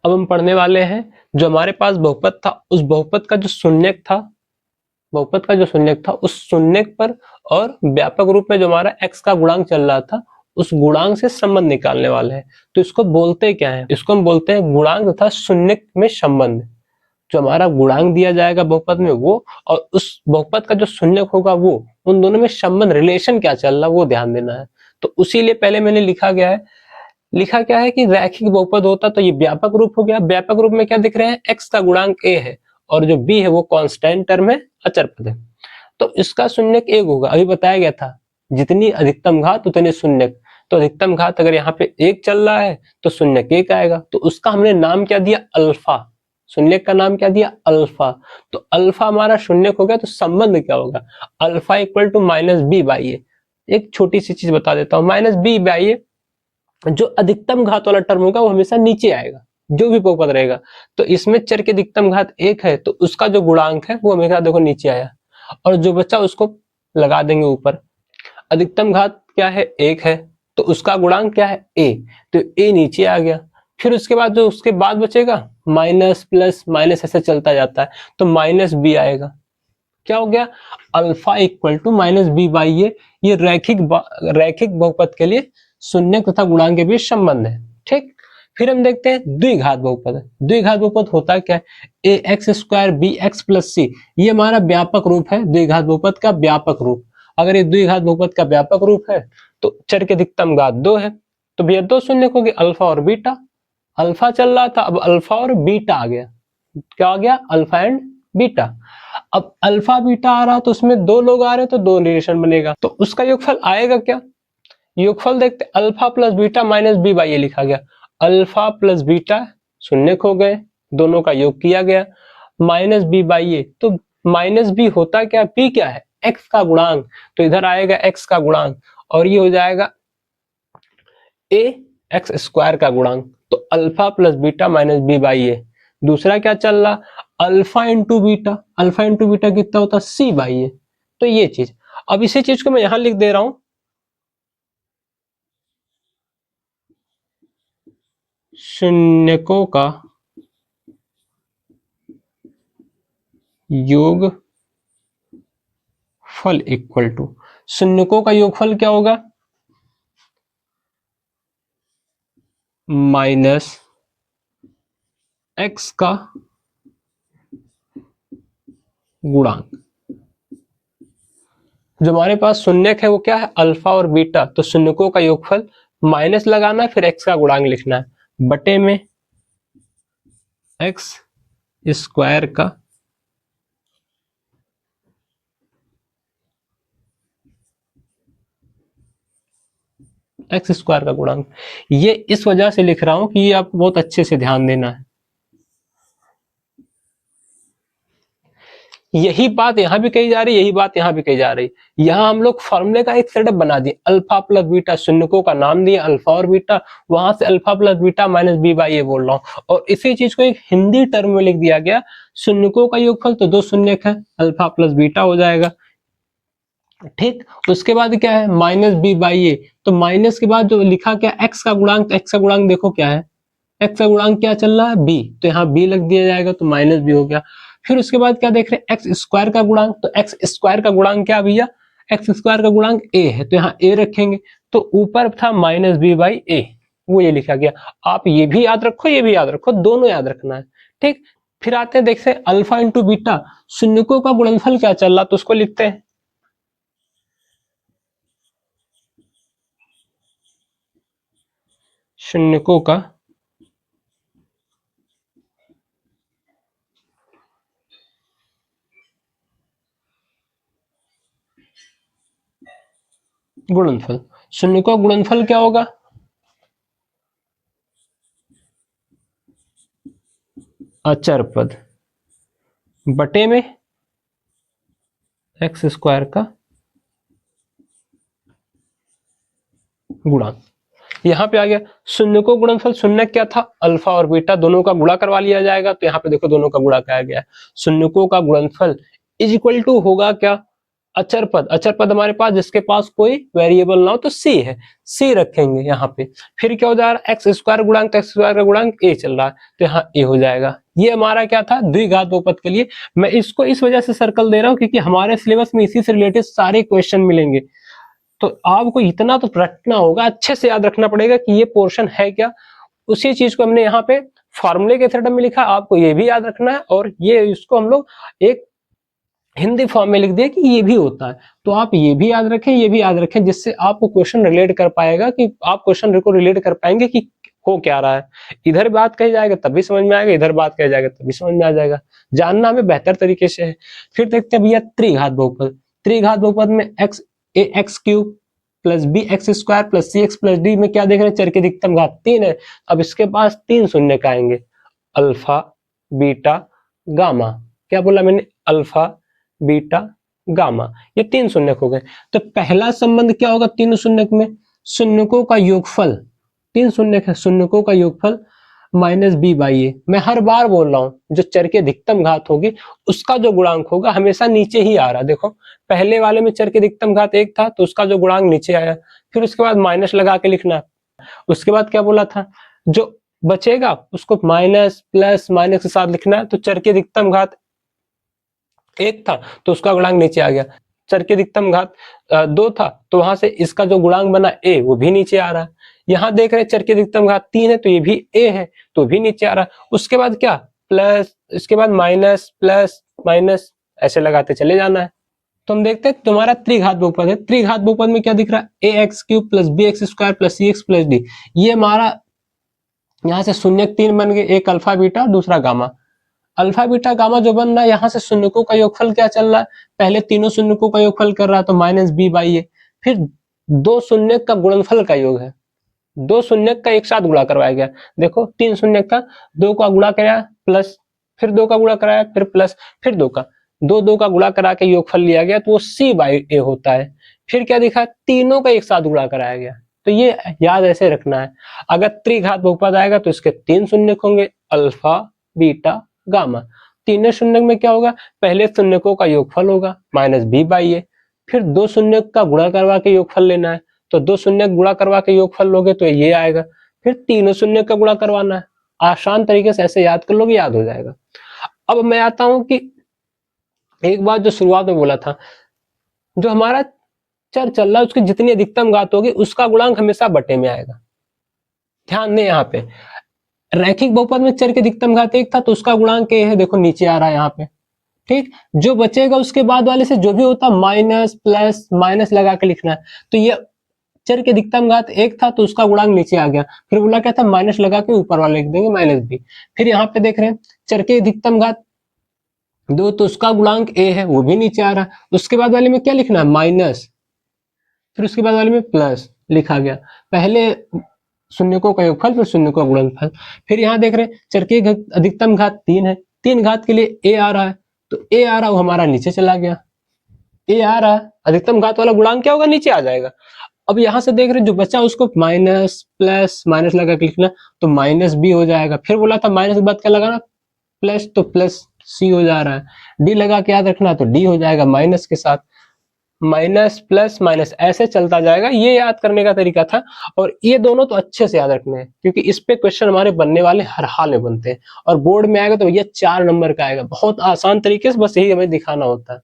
अब हम पढ़ने वाले हैं जो हमारे पास बहुपद था, उस बहुपद का जो शून्यक था, बहुपद का जो शून्यक था उस शून्यक पर और व्यापक रूप में जो हमारा x का गुणांक चल रहा था उस गुणांक से संबंध निकालने वाले हैं। तो इसको बोलते क्या है? इसको हम बोलते हैं गुणांक तथा शून्यक में संबंध। जो हमारा गुणांक दिया जाएगा बहुपद में वो और उस बहुपद का जो शून्यक होगा वो, उन दोनों में संबंध रिलेशन क्या चल रहा है वो ध्यान देना है। तो उसी लिए पहले मैंने लिखा क्या है कि रैखिक बहुपद होता तो ये व्यापक रूप हो गया। व्यापक रूप में क्या दिख रहे हैं? x का गुणांक a है और जो b है वो कांस्टेंट टर्म है, अचर पद है। तो इसका शून्यक 1 होगा। अभी बताया गया था जितनी अधिकतम घात उतने शून्यक। तो अधिकतम घात अगर यहाँ पे 1 चल रहा है तो शून्यक 1 आएगा। तो उसका हमने नाम क्या दिया? अल्फा। शून्यक का नाम क्या दिया? अल्फा। तो अल्फा हमारा शून्यक हो गया। तो संबंध क्या होगा? Alpha equal to minus B by A. एक छोटी सी चीज बता देता हूँ, माइनस बी बाई ए जो अधिकतम घात वाला टर्म होगा वो हमेशा नीचे आएगा, जो भी बहुपद रहेगा। तो इसमें चर की अधिकतम घात 1 है तो उसका जो गुणांक है वो हमेशा देखो नीचे आया और जो बचा उसको लगा देंगे ऊपर। अधिकतम घात क्या है? 1 है तो उसका गुणांक क्या है? a। तो a नीचे आ गया। फिर उसके बाद जो उसके बाद बचेगा माइनस प्लस माइनस ऐसे चलता जाता है तो माइनस बी आएगा। क्या हो गया? Alpha equal to minus B by A. ये रैखिक बहुपद के लिए शून्य तथा गुणांक के बीच संबंध है। ठीक, फिर हम देखते हैं द्विघात बहुपद। द्विघात बहुपद होता क्या है? A X square B X plus C, ये हमारा व्यापक रूप है द्विघात बहुपद का व्यापक रूप। अगर ये द्विघात बहुपद का व्यापक रूप है तो चर की अधिकतम घात 2 है तो भैया 2 शून्य हो गए, अल्फा और बीटा। अल्फा चल रहा था, अब अल्फा और बीटा आ गया। क्या आ गया? Alpha and beta. अब अल्फा बीटा आ रहा तो उसमें 2 लोग आ रहे तो 2 रिलेशन बनेगा। तो उसका योगफल आएगा क्या? योगफल देखते, alpha plus beta minus B by A लिखा गया। अल्फा प्लस बीटा शून्य हो गए, दोनों का योग किया गया, माइनस बी बाई ए। तो माइनस बी होता क्या? बी क्या है? एक्स का गुणांक। तो इधर आएगा एक्स का गुणांक और ये हो जाएगा ए एक्स स्क्वायर का गुणांक। तो alpha plus beta minus B by A. दूसरा क्या चल रहा? Alpha into beta. Alpha into beta कितना होता? C by A. तो ये चीज, अब इसी चीज को मैं यहां लिख दे रहा हूं, शून्यकों का योग फल इक्वल टू, शून्यकों का योगफल क्या होगा? माइनस एक्स का गुणांक। जो हमारे पास शून्यक है वो क्या है? अल्फा और बीटा। तो शून्यकों का योगफल माइनस लगाना है फिर एक्स का गुणांक लिखना है बटे में एक्स स्क्वायर का एक्स स्क्वायर का गुणांक। ये इस वजह से लिख रहा हूं कि ये आपको बहुत अच्छे से ध्यान देना है। यही बात यहां भी कही जा रही है, यही बात यहां भी कही जा रही है। यहां हम लोग फॉर्मूले का एक सेटअप बना दिए, अल्फा प्लस बीटा, शून्यकों का नाम दिया अल्फा और बीटा, वहां से alpha plus beta minus B by A बोल रहा हूं और इसी चीज को एक हिंदी टर्म में लिख दिया गया। शून्यकों का योगफल तो 2 शून्यक है, अल्फा प्लस बीटा हो जाएगा। ठीक, उसके बाद क्या है? Minus B by A. तो माइनस के बाद जो लिखा क्या? एक्स का गुणांक। एक्स का गुणांक देखो क्या है? एक्स का गुणांक क्या चल रहा है? बी। तो यहाँ बी लग दिया जाएगा तो माइनस बी हो गया। फिर उसके बाद क्या देख रहे हैं? एक्स स्क्वायर का गुणांक। तो एक्स स्क्वायर का गुणांक क्या भैया? एक्स स्क्वायर का गुणांक ए है तो यहाँ ए रखेंगे। तो ऊपर था माइनस बी बाई ए, वो ये लिखा गया। आप ये भी याद रखो, ये भी याद रखो, दोनों याद रखना है। ठीक, फिर आते हैं देखते हैं अल्फा इंटू बीटा, शून्यकों का गुणनफल क्या चल रहा तो उसको लिखते हैं। शून्यकों का गुणनफल। शून्यकों का गुणनफल क्या होगा? अचर पद बटे में एक्स स्क्वायर का गुणांक। यहाँ पे आ गया शून्यकों का गुणनफल। शून्य क्या था? अल्फा और बीटा, दोनों का गुणा करवा लिया जाएगा। तो यहाँ पे देखो दोनों का गुणा किया गया। शून्यकों का गुणनफल इज इक्वल टू होगा क्या? अचर पद, अचर पद हमारे पास जिसके पास कोई वेरिएबल ना हो तो सी है, सी रखेंगे यहाँ पे। फिर क्या हो जा रहा है, एक्स स्क्वायर गुणांक एक्स स्क्वायर का गुणांक ए चल रहा है, तो यहाँ ए हो जाएगा। ये हमारा क्या था, द्विघात बहुपद के लिए। मैं इसको इस वजह से सर्कल दे रहा हूँ क्योंकि हमारे सिलेबस में इसी से रिलेटेड सारे क्वेश्चन मिलेंगे। तो आपको इतना तो रटना होगा, अच्छे से याद रखना पड़ेगा कि ये पोर्शन है क्या। उसी चीज को हमने यहाँ पे फॉर्मूले के थ्रेड में लिखा, आपको ये भी याद रखना है, और ये इसको हम लोग एक हिंदी फॉर्म में लिख दिया कि ये भी होता है। तो आप ये भी याद रखें, ये भी याद रखें, जिससे आपको क्वेश्चन रिलेट कर पाएगा, कि आप क्वेश्चन को रिलेट कर पाएंगे कि हो क्या रहा है। इधर बात कही जाएगा तब भी समझ में आएगा, इधर बात कही जाएगा तब भी समझ में आ जाएगा। जानना हमें बेहतर तरीके से है। फिर देखते हैं भैया त्रिघात बहुपद। त्रिघात बहुपद में X A X cube plus B X square plus C X plus D में क्या देख रहे हैं, चर की अधिकतम घात 3 है। अब इसके पास 3 शून्य का आएंगे, अल्फा बीटा गामा। क्या बोला मैंने, अल्फा बीटा गामा, ये 3 शून्यक हो गए। तो पहला संबंध क्या होगा तीनों शून्यक में, शून्यकों का योगफल, 3 शून्यक है, शून्यकों का योगफल माइनस बी बाई ए। मैं हर बार बोल रहा हूं, जो चर की अधिकतम घात होगी उसका जो गुणांक होगा हमेशा नीचे ही आ रहा है। देखो पहले वाले में चर की अधिकतम घात 1 था तो उसका जो गुणांक नीचे आया, फिर उसके बाद माइनस लगा के लिखना। उसके बाद क्या बोला था, जो बचेगा उसको माइनस प्लस माइनस के साथ लिखना है। तो चर की अधिकतम घात 1 था तो उसका गुणांक नीचे आ गया। चर की अधिकतम घात 2 था तो वहां से इसका जो गुणांक बना ए वो भी नीचे आ रहा है। यहाँ देख रहे हैं चर की अधिकतम घात 3 है तो ये भी ए है तो भी नीचे आ रहा है। उसके बाद क्या, प्लस, इसके बाद माइनस प्लस माइनस, ऐसे लगाते चले जाना है। तो हम देखते हैं तुम्हारा त्रिघात बहुपद है। त्रिघात बहुपद में क्या दिख रहा है, A X cube plus B X square plus C X plus D. ये हमारा यहाँ से शून्य 3 बन गए, एक अल्फा बीटा दूसरा गामा। अल्फा बीटा गामा जो बन रहा है, यहाँ से शून्यकों का योगफल क्या चल रहा है, पहले तीनों शून्यकों का योगफल कर रहा है तो माइनस बी बाई ए। फिर 2 शून्यक का गुणनफल का योग है, 2 शून्यक का एक साथ गुणा करवाया गया। देखो 3 शून्यक का 2 का गुणा कराया प्लस, फिर 2 का गुणा कराया फिर प्लस, फिर 2 का, 2 का गुणा करा के योगफल लिया गया तो वो सी बाई ए होता है। फिर क्या दिखा, तीनों का एक साथ गुणा कराया गया। तो ये याद ऐसे रखना है। अगर त्रिघात बहुपद आएगा तो इसके 3 शून्यक होंगे, अल्फा बीटा गामा। तीनों शून्यक में क्या होगा, पहले शून्यकों का योगफल होगा माइनस बी बाई ए, फिर 2 शून्यक का गुणा करवा के योगफल लेना है तो 2 शून्यक गुणा करवा के योगफल लोगे तो ये आएगा, फिर तीनों शून्यक का गुणा करवाना है। आसान तरीके से ऐसे याद कर लोगे, याद हो जाएगा। अब मैं आता हूं कि एक बात जो शुरुआत में बोला था, जो हमारा चर चल रहा है उसकी जितनी अधिकतम घात होगी उसका गुणांक हमेशा बटे में आएगा। ध्यान दें, यहाँ पे रैखिक बहुपद में चर की अधिकतम घात 1 था तो उसका गुणांक ए है, देखो नीचे आ रहा है यहाँ पे। ठीक, जो बचेगा उसके बाद वाले से जो भी होता माइनस प्लस माइनस लगा के लिखना है। तो ये चर की अधिकतम घात 1 था तो उसका गुणांक नीचे आ गया, फिर बोला क्या था, माइनस लगा के ऊपर वाले लिख देंगे माइनस बी। फिर यहाँ पे देख रहे हैं चर की अधिकतम घात 2 तो उसका गुणांक ए है, वो भी नीचे आ रहा है। उसके बाद वाले में क्या लिखना है, माइनस, फिर उसके बाद वाले में प्लस लिखा गया। पहले शून्यकों का योगफल फिर शून्यकों का गुणनफल। फिर यहाँ देख रहे हैं चर की अधिकतम घात 3 है, 3 घात के लिए ए आ रहा है तो ए आ रहा है वो हमारा नीचे चला गया, ए आ रहा है, अधिकतम घात वाला गुणांक क्या होगा, नीचे आ जाएगा। अब यहाँ से देख रहे हैं जो बचा उसको माइनस प्लस माइनस लगा के लिखना तो माइनस बी हो जाएगा। फिर बोला था माइनस के बाद क्या लगाना, प्लस, तो प्लस सी हो जा रहा है। डी लगा के याद रखना तो डी हो जाएगा माइनस के साथ, माइनस प्लस माइनस ऐसे चलता जाएगा। ये याद करने का तरीका था, और ये दोनों तो अच्छे से याद रखने हैं क्योंकि इस पे क्वेश्चन हमारे बनने वाले हर हाल में बनते हैं, और बोर्ड में आएगा तो ये 4 नंबर का आएगा। बहुत आसान तरीके से, बस यही हमें दिखाना होता है।